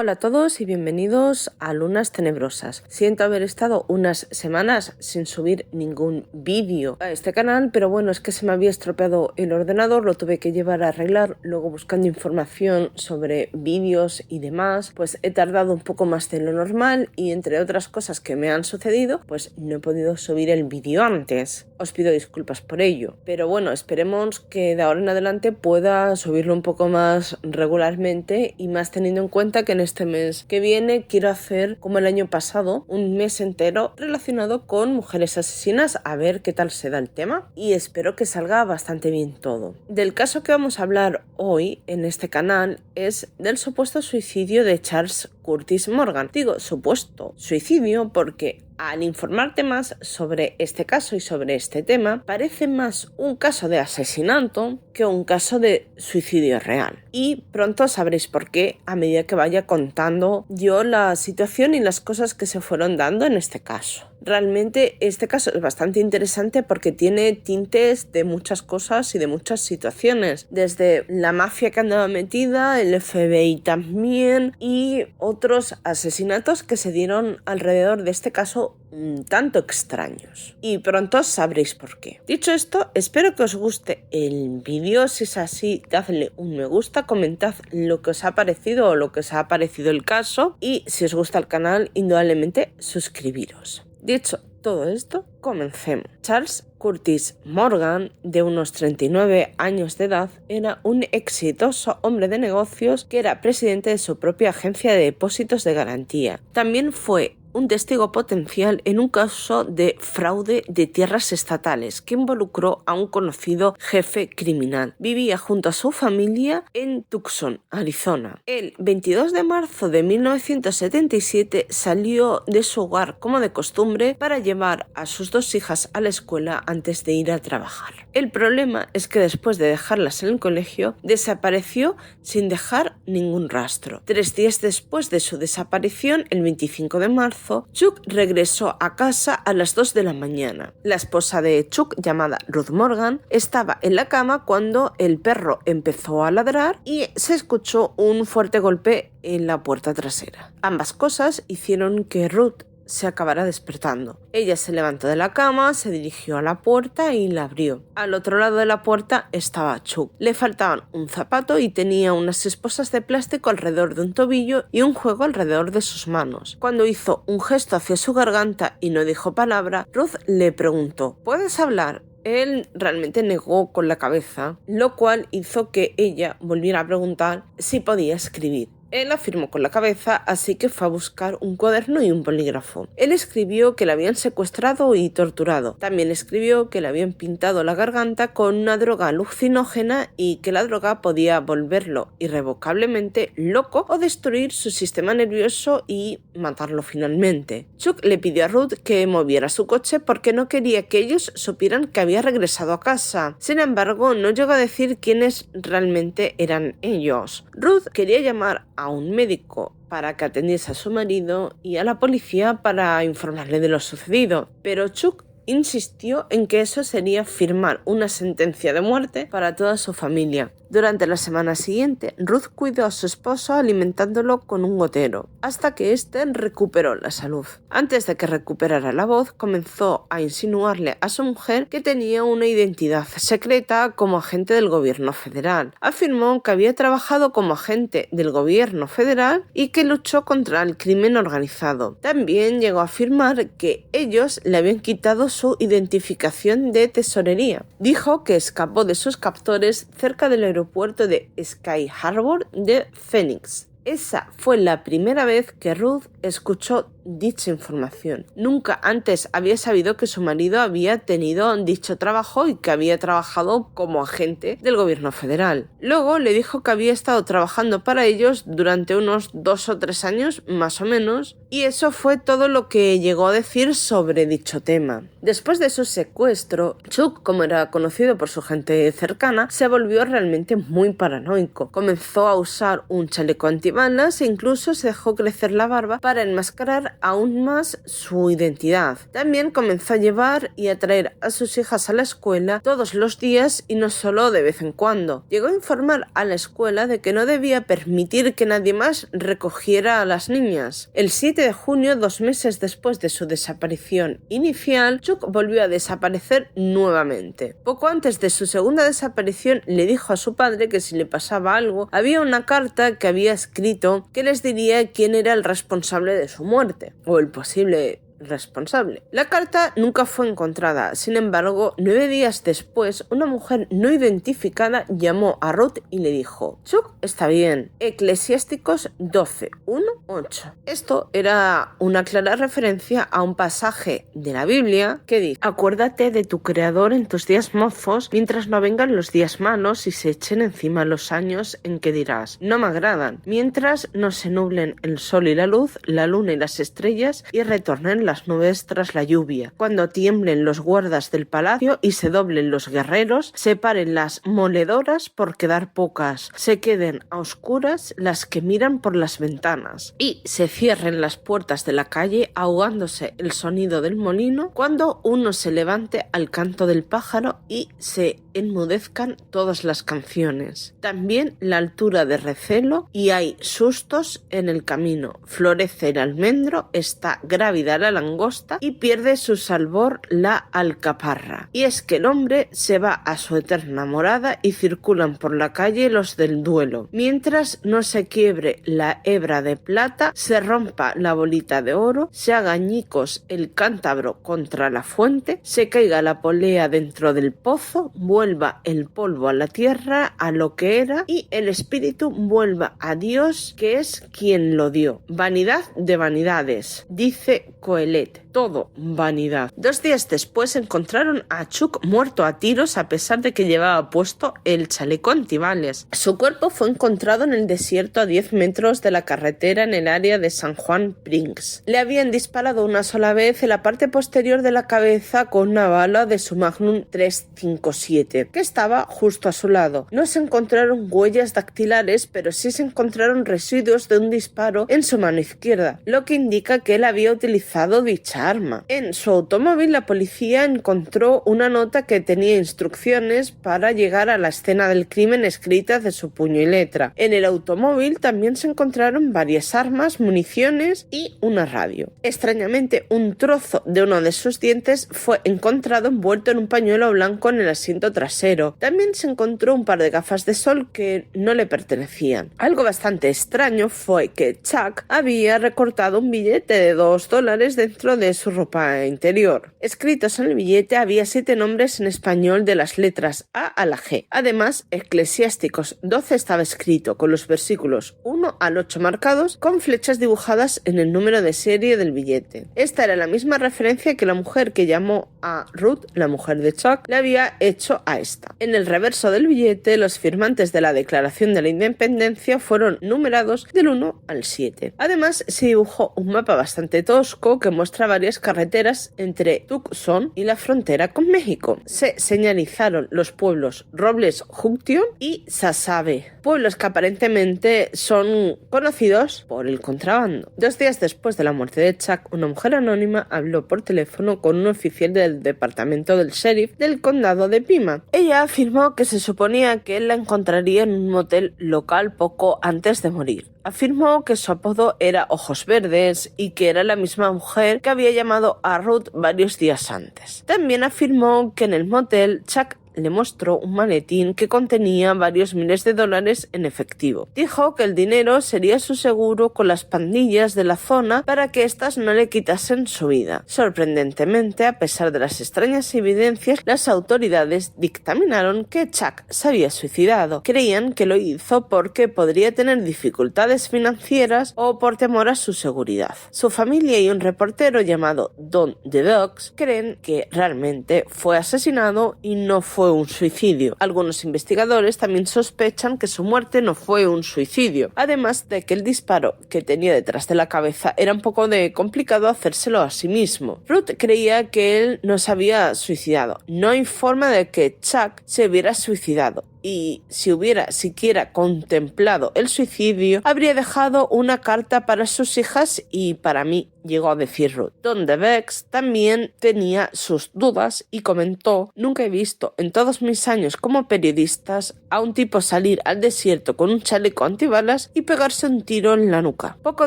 Hola a todos y bienvenidos a Lunas Tenebrosas. Siento haber estado unas semanas sin subir ningún vídeo a este canal, pero bueno, es que se me había estropeado el ordenador, lo tuve que llevar a arreglar, luego buscando información sobre vídeos y demás, pues he tardado un poco más de lo normal y entre otras cosas que me han sucedido, pues no he podido subir el vídeo antes. Os pido disculpas por ello, pero bueno, esperemos que de ahora en adelante pueda subirlo un poco más regularmente y más teniendo en cuenta que en este mes que viene quiero hacer, como el año pasado, un mes entero relacionado con mujeres asesinas, a ver qué tal se da el tema y espero que salga bastante bien todo. Del caso que vamos a hablar hoy en este canal es del supuesto suicidio de Charles Curtis Morgan. Digo supuesto suicidio porque al informarte más sobre este caso y sobre este tema, parece más un caso de asesinato que un caso de suicidio real. Y pronto sabréis por qué a medida que vaya contando yo la situación y las cosas que se fueron dando en este caso. Realmente este caso es bastante interesante porque tiene tintes de muchas cosas y de muchas situaciones, desde la mafia que andaba metida, el FBI también y otros asesinatos que se dieron alrededor de este caso un tanto extraños. Y pronto sabréis por qué. Dicho esto, espero que os guste el vídeo. Si es así, dadle un me gusta, comentad lo que os ha parecido o lo que os ha parecido el caso y si os gusta el canal, indudablemente suscribiros. Dicho todo esto, comencemos. Charles Curtis Morgan, de unos 39 años de edad, era un exitoso hombre de negocios que era presidente de su propia agencia de depósitos de garantía. También fue un testigo potencial en un caso de fraude de tierras estatales que involucró a un conocido jefe criminal. Vivía junto a su familia en Tucson, Arizona. El 22 de marzo de 1977 salió de su hogar como de costumbre para llevar a sus dos hijas a la escuela antes de ir a trabajar. El problema es que después de dejarlas en el colegio, desapareció sin dejar ningún rastro. 3 días después de su desaparición, el 25 de marzo, Chuck regresó a casa a las 2 de la mañana. La esposa de Chuck, llamada Ruth Morgan, estaba en la cama cuando el perro empezó a ladrar y se escuchó un fuerte golpe en la puerta trasera. Ambas cosas hicieron que Ruth se acabara despertando. Ella se levantó de la cama, se dirigió a la puerta y la abrió. Al otro lado de la puerta estaba Chuck. Le faltaban un zapato y tenía unas esposas de plástico alrededor de un tobillo y un juego alrededor de sus manos. Cuando hizo un gesto hacia su garganta y no dijo palabra, Ruth le preguntó: ¿puedes hablar? Él realmente negó con la cabeza, lo cual hizo que ella volviera a preguntar si podía escribir. Él afirmó con la cabeza, así que fue a buscar un cuaderno y un bolígrafo. Él escribió que la habían secuestrado y torturado. También escribió que le habían pintado la garganta con una droga alucinógena y que la droga podía volverlo irrevocablemente loco o destruir su sistema nervioso y matarlo finalmente. Chuck le pidió a Ruth que moviera su coche porque no quería que ellos supieran que había regresado a casa. Sin embargo, no llegó a decir quiénes realmente eran ellos. Ruth quería llamar a un médico para que atendiese a su marido y a la policía para informarle de lo sucedido, pero Chuck insistió en que eso sería firmar una sentencia de muerte para toda su familia. Durante la semana siguiente, Ruth cuidó a su esposo alimentándolo con un gotero, hasta que éste recuperó la salud. Antes de que recuperara la voz, comenzó a insinuarle a su mujer que tenía una identidad secreta como agente del gobierno federal. Afirmó que había trabajado como agente del gobierno federal y que luchó contra el crimen organizado. También llegó a afirmar que ellos le habían quitado su identificación de tesorería. Dijo que escapó de sus captores cerca del aeropuerto de Sky Harbor de Phoenix. Esa fue la primera vez que Ruth escuchó dicha información. Nunca antes había sabido que su marido había tenido dicho trabajo y que había trabajado como agente del gobierno federal. Luego le dijo que había estado trabajando para ellos durante unos 2 o 3 años más o menos, y eso fue todo lo que llegó a decir sobre dicho tema. Después de su secuestro, Chuck, como era conocido por su gente cercana, se volvió realmente muy paranoico. Comenzó a usar un chaleco anti antibalas e incluso se dejó crecer la barba para enmascarar aún más su identidad. También comenzó a llevar y a traer a sus hijas a la escuela todos los días y no solo de vez en cuando. Llegó a informar a la escuela de que no debía permitir que nadie más recogiera a las niñas. El 7 de junio, 2 meses después de su desaparición inicial, Chuck volvió a desaparecer nuevamente. Poco antes de su segunda desaparición, le dijo a su padre que si le pasaba algo, había una carta que había escrito que les diría quién era el responsable de su muerte, o el posible responsable. La carta nunca fue encontrada. Sin embargo, 9 días después, una mujer no identificada llamó a Ruth y le dijo: Chuck está bien. Eclesiásticos 12:1-8. Esto era una clara referencia a un pasaje de la Biblia que dice: acuérdate de tu Creador en tus días mozos, mientras no vengan los días malos y se echen encima los años en que dirás: no me agradan, mientras no se nublen el sol y la luz, la luna y las estrellas, y retornen las nubes tras la lluvia, cuando tiemblen los guardas del palacio y se doblen los guerreros, se paren las moledoras por quedar pocas, se queden a oscuras las que miran por las ventanas, y se cierren las puertas de la calle, ahogándose el sonido del molino, cuando uno se levante al canto del pájaro y se enmudezcan todas las canciones. También la altura de recelo, y hay sustos en el camino. Florece el almendro, está grávida la langosta y pierde su albor la alcaparra. Y es que el hombre se va a su eterna morada y circulan por la calle los del duelo. Mientras no se quiebre la hebra de plata, se rompa la bolita de oro, se haga añicos el cántabro contra la fuente, se caiga la polea dentro del pozo, vuelva el polvo a la tierra, a lo que era, y el espíritu vuelva a Dios, que es quien lo dio. Vanidad de vanidades, dice Coelet, todo vanidad. 2 días después encontraron a Chuck muerto a tiros a pesar de que llevaba puesto el chaleco antibales. Su cuerpo fue encontrado en el desierto a 10 metros de la carretera en el área de San Juan Springs. Le habían disparado una sola vez en la parte posterior de la cabeza con una bala de su Magnum 357, que estaba justo a su lado. No se encontraron huellas dactilares, pero sí se encontraron residuos de un disparo en su mano izquierda, lo que indica que él había utilizado dicha arma. En su automóvil, la policía encontró una nota que tenía instrucciones para llegar a la escena del crimen escritas de su puño y letra. En el automóvil también se encontraron varias armas, municiones y una radio. Extrañamente, un trozo de uno de sus dientes fue encontrado envuelto en un pañuelo blanco en el asiento trasero. También se encontró un par de gafas de sol que no le pertenecían. Algo bastante extraño fue que Chuck había recortado un billete de $2 dentro de su ropa interior. Escritos en el billete había 7 nombres en español de las letras A a la G. Además, Eclesiásticos 12 estaba escrito con los versículos 1-8 marcados con flechas dibujadas en el número de serie del billete. Esta era la misma referencia que la mujer que llamó a Ruth, la mujer de Chuck, le había hecho a esta. En el reverso del billete, los firmantes de la Declaración de la Independencia fueron numerados del 1 al 7. Además, se dibujó un mapa bastante tosco que muestra varias carreteras entre Tucson y la frontera con México. Se señalizaron los pueblos Robles Junction y Sasabe, pueblos que aparentemente son conocidos por el contrabando. 2 días después de la muerte de Chuck, una mujer anónima habló por teléfono con un oficial del departamento del sheriff del condado de Pima. Ella afirmó que se suponía que él la encontraría en un motel local poco antes de morir. Afirmó que su apodo era Ojos Verdes y que era la misma mujer que había llamado a Ruth varios días antes. También afirmó que en el motel Chuck le mostró un maletín que contenía varios miles de dólares en efectivo. Dijo que el dinero sería su seguro con las pandillas de la zona para que éstas no le quitasen su vida. Sorprendentemente, a pesar de las extrañas evidencias, las autoridades dictaminaron que Chuck se había suicidado. Creían que lo hizo porque podría tener dificultades financieras o por temor a su seguridad. Su familia y un reportero llamado Don the Dogs creen que realmente fue asesinado y no fue un suicidio. Algunos investigadores también sospechan que su muerte no fue un suicidio, además de que el disparo que tenía detrás de la cabeza era un poco complicado hacérselo a sí mismo. Ruth creía que él no se había suicidado. No hay forma de que Chuck se hubiera suicidado. y si hubiera siquiera contemplado el suicidio, habría dejado una carta para sus hijas y para mí, llegó a decir Ruth. Don DeBex también tenía sus dudas y comentó: nunca he visto en todos mis años como periodistas a un tipo salir al desierto con un chaleco antibalas y pegarse un tiro en la nuca. Poco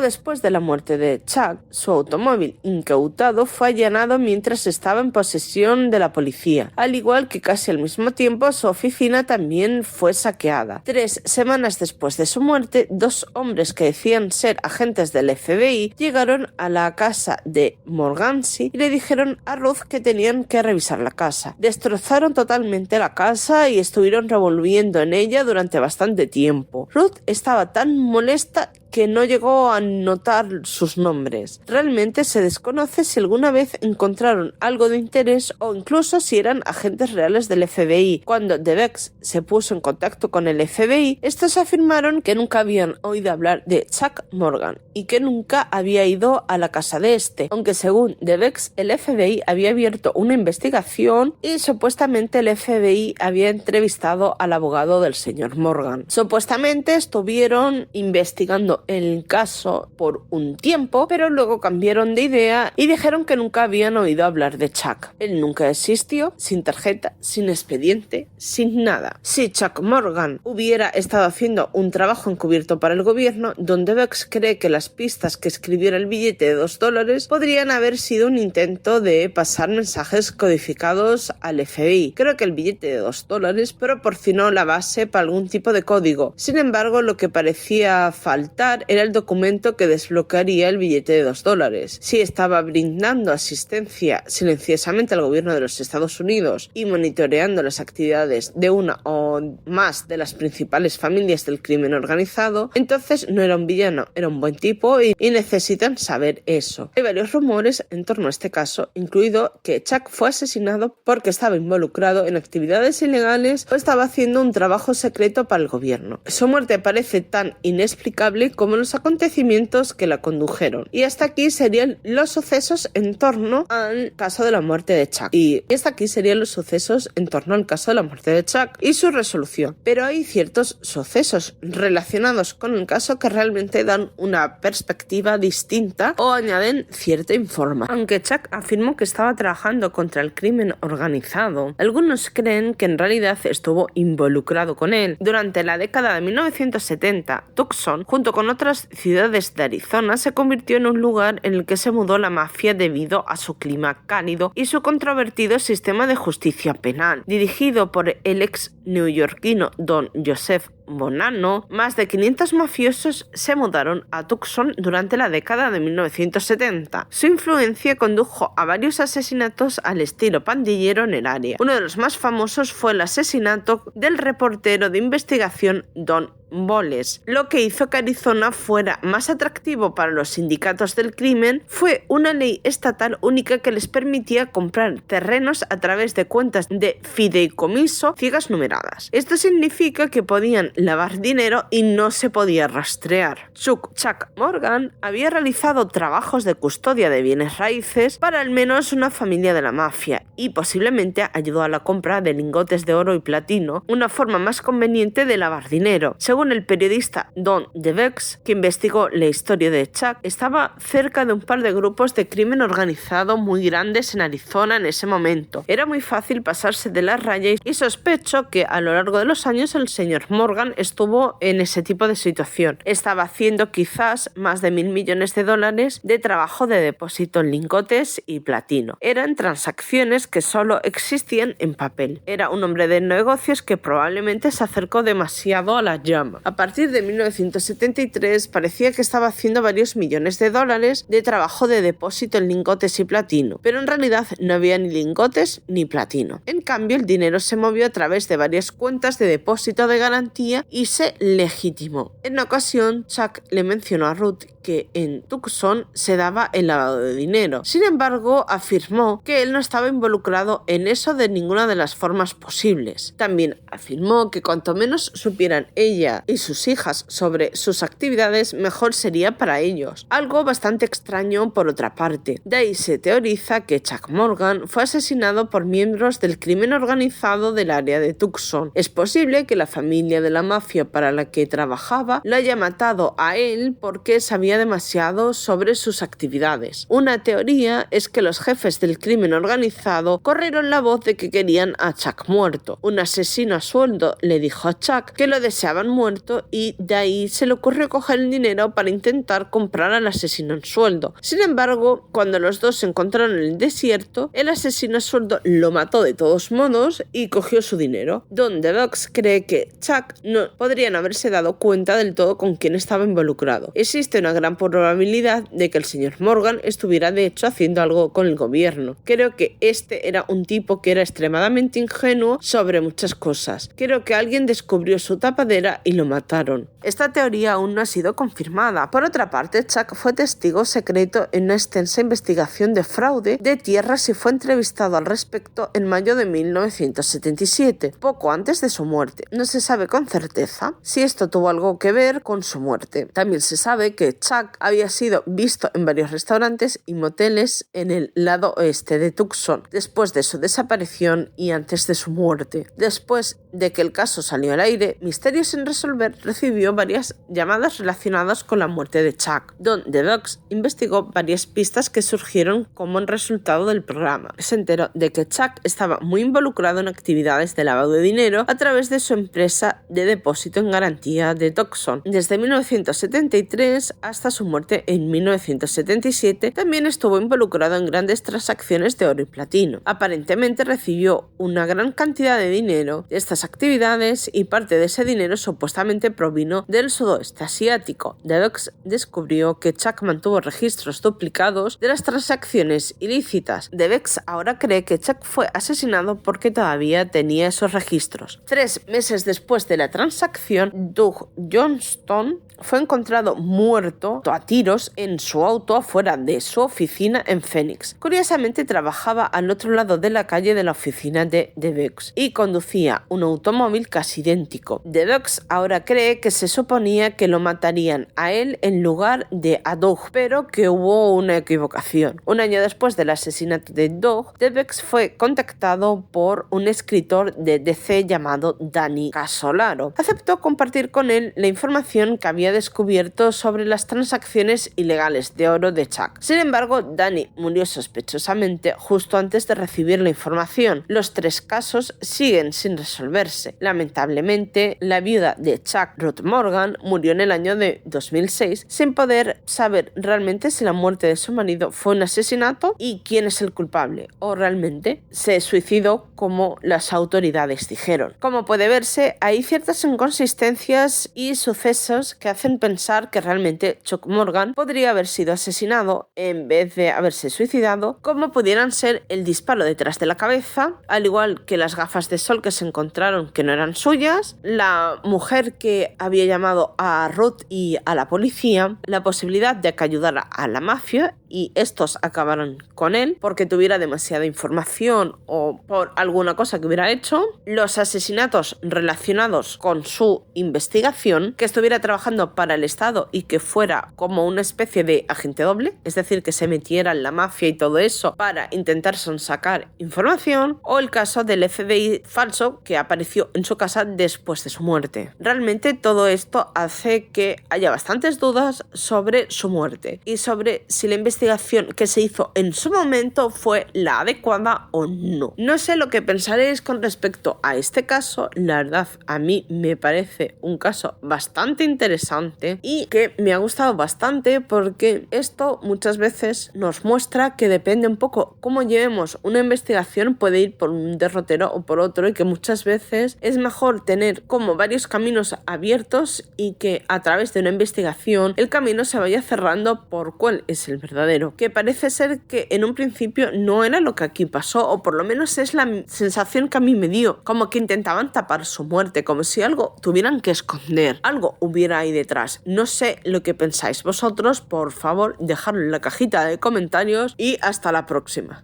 después de la muerte de Chuck, su automóvil incautado fue allanado mientras estaba en posesión de la policía, al igual que casi al mismo tiempo su oficina también fue saqueada. 3 semanas después de su muerte, 2 hombres que decían ser agentes del FBI llegaron a la casa de Morgansey y le dijeron a Ruth que tenían que revisar la casa. Destrozaron totalmente la casa y estuvieron revolviendo en ella durante bastante tiempo. Ruth estaba tan molesta que no llegó a notar sus nombres. Realmente se desconoce si alguna vez encontraron algo de interés o incluso si eran agentes reales del FBI. Cuando DeBex se puso en contacto con el FBI, estos afirmaron que nunca habían oído hablar de Chuck Morgan y que nunca había ido a la casa de este, aunque según DeBex el FBI había abierto una investigación y supuestamente el FBI había entrevistado al abogado del señor Morgan. Supuestamente estuvieron investigando el caso por un tiempo, pero luego cambiaron de idea y dijeron que nunca habían oído hablar de Chuck. Él nunca existió, sin tarjeta, sin expediente, sin nada. Si Chuck Morgan hubiera estado haciendo un trabajo encubierto para el gobierno, Don DeBex cree que las pistas que escribió en el billete de $2 podrían haber sido un intento de pasar mensajes codificados al FBI. Creo que el billete de $2 proporcionó la base para algún tipo de código. Sin embargo, lo que parecía faltar era el documento que desbloquearía el billete de $2. Si estaba brindando asistencia silenciosamente al gobierno de los Estados Unidos y monitoreando las actividades de una o más de las principales familias del crimen organizado, entonces no era un villano, era un buen tipo y necesitan saber eso. Hay varios rumores en torno a este caso, incluido que Chuck fue asesinado porque estaba involucrado en actividades ilegales o estaba haciendo un trabajo secreto para el gobierno. Su muerte parece tan inexplicable como los acontecimientos que la condujeron. Y hasta aquí serían los sucesos en torno al caso de la muerte de Chuck. Y hasta aquí serían los sucesos en torno al caso de la muerte de Chuck y su resolución. Pero hay ciertos sucesos relacionados con el caso que realmente dan una perspectiva distinta o añaden cierta información. Aunque Chuck afirmó que estaba trabajando contra el crimen organizado, algunos creen que en realidad estuvo involucrado con él. Durante la década de 1970, Tucson, junto con otras ciudades de Arizona, se convirtió en un lugar en el que se mudó la mafia debido a su clima cálido y su controvertido sistema de justicia penal. Dirigido por el ex neoyorquino Don Joseph Bonanno, más de 500 mafiosos se mudaron a Tucson durante la década de 1970. Su influencia condujo a varios asesinatos al estilo pandillero en el área. Uno de los más famosos fue el asesinato del reportero de investigación Don Boles. Lo que hizo que Arizona fuera más atractivo para los sindicatos del crimen fue una ley estatal única que les permitía comprar terrenos a través de cuentas de fideicomiso ciegas numeradas. Esto significa que podían lavar dinero y no se podía rastrear. Chuck Morgan había realizado trabajos de custodia de bienes raíces para al menos una familia de la mafia y posiblemente ayudó a la compra de lingotes de oro y platino, una forma más conveniente de lavar dinero. Según el periodista Don DeBex, que investigó la historia de Chuck, estaba cerca de un par de grupos de crimen organizado muy grandes en Arizona en ese momento. Era muy fácil pasarse de la raya y sospecho que a lo largo de los años el señor Morgan estuvo en ese tipo de situación. Estaba haciendo quizás más de $1.000 millones de trabajo de depósito en lingotes y platino. Eran transacciones que solo existían en papel. Era un hombre de negocios que probablemente se acercó demasiado a la llama. A partir de 1973 parecía que estaba haciendo varios millones de dólares de trabajo de depósito en lingotes y platino, pero en realidad no había ni lingotes ni platino. En cambio, el dinero se movió a través de varias cuentas de depósito de garantía y se legitimó. En una ocasión, Chuck le mencionó a Ruth que en Tucson se daba el lavado de dinero. Sin embargo, afirmó que él no estaba involucrado en eso de ninguna de las formas posibles. También afirmó que cuanto menos supieran ella y sus hijas sobre sus actividades, mejor sería para ellos. Algo bastante extraño por otra parte. De ahí se teoriza que Chuck Morgan fue asesinado por miembros del crimen organizado del área de Tucson. Es posible que la familia de la mafia para la que trabajaba lo haya matado a él porque sabía demasiado sobre sus actividades. Una teoría es que los jefes del crimen organizado corrieron la voz de que querían a Chuck muerto. Un asesino a sueldo le dijo a Chuck que lo deseaban muerto y de ahí se le ocurrió coger el dinero para intentar comprar al asesino en sueldo. Sin embargo, cuando los dos se encontraron en el desierto, el asesino a sueldo lo mató de todos modos y cogió su dinero. Don DeVox cree que Chuck no podrían haberse dado cuenta del todo con quién estaba involucrado. Existe una gran probabilidad de que el señor Morgan estuviera de hecho haciendo algo con el gobierno. Creo que este era un tipo que era extremadamente ingenuo sobre muchas cosas. Creo que alguien descubrió su tapadera y lo mataron. Esta teoría aún no ha sido confirmada. Por otra parte, Chuck fue testigo secreto en una extensa investigación de fraude de tierras y fue entrevistado al respecto en mayo de 1977, poco antes de su muerte. No se sabe con certeza si esto tuvo algo que ver con su muerte. También se sabe que Chuck había sido visto en varios restaurantes y moteles en el lado oeste de Tucson, después de su desaparición y antes de su muerte. Después de que el caso salió al aire, Misterios sin resolver recibió varias llamadas relacionadas con la muerte de Chuck. Don DeVox investigó varias pistas que surgieron como resultado del programa. Se enteró de que Chuck estaba muy involucrado en actividades de lavado de dinero a través de su empresa de depósito en garantía de Tucson. Desde 1973 hasta su muerte en 1977, también estuvo involucrado en grandes transacciones de oro y platino. Aparentemente recibió una gran cantidad de dinero de estas actividades y parte de ese dinero supuestamente provino del sudoeste asiático. DeVox descubrió que Chuck mantuvo registros duplicados de las transacciones ilícitas. DeVox ahora cree que Chuck fue asesinado porque todavía tenía esos registros. 3 meses después de la transacción, Doug Johnston fue encontrado muerto a tiros en su auto afuera de su oficina en Phoenix. Curiosamente trabajaba al otro lado de la calle de la oficina de DeVox y conducía un automóvil casi idéntico. DeVox ahora cree que se suponía que lo matarían a él en lugar de a Doug, pero que hubo una equivocación. Un año después del asesinato de Doug, DeVox fue contactado por un escritor de DC llamado Danny Casolaro. Aceptó compartir con él la información que había descubierto sobre las transacciones ilegales de oro de Chuck. Sin embargo, Danny murió sospechosamente justo antes de recibir la información. Los 3 casos siguen sin resolverse. Lamentablemente, la viuda de Chuck, Ruth Morgan, murió en el año de 2006 sin poder saber realmente si la muerte de su marido fue un asesinato y quién es el culpable, o realmente se suicidó como las autoridades dijeron. Como puede verse, hay ciertas inconsistencias y sucesos que hacen pensar que realmente Chuck Morgan podría haber sido asesinado en vez de haberse suicidado, como pudieran ser el disparo detrás de la cabeza, al igual que las gafas de sol que se encontraron que no eran suyas, la mujer que había llamado a Ruth y a la policía, la posibilidad de que ayudara a la mafia y estos acabaron con él porque tuviera demasiada información o por alguna cosa que hubiera hecho, los asesinatos relacionados con su investigación, que estuviera trabajando para el Estado y que fuera como una especie de agente doble, es decir, que se metiera en la mafia y todo eso para intentar sonsacar información, o el caso del FBI falso que apareció en su casa después de su muerte. Realmente todo esto hace que haya bastantes dudas sobre su muerte y sobre si la investigación que se hizo en su momento fue la adecuada o no. No sé lo que pensaréis con respecto a este caso, la verdad a mí me parece un caso bastante interesante y que me ha gustado bastante porque esto muchas veces nos muestra que depende un poco cómo llevemos una investigación, puede ir por un derrotero o por otro y que muchas veces es mejor tener como varios caminos abiertos y que a través de una investigación el camino se vaya cerrando por cuál es el verdadero verdadero, que parece ser que en un principio no era lo que aquí pasó, o por lo menos es la sensación que a mí me dio, como que intentaban tapar su muerte, como si algo tuvieran que esconder, algo hubiera ahí detrás. No sé lo que pensáis vosotros, por favor, dejadlo en la cajita de comentarios y hasta la próxima.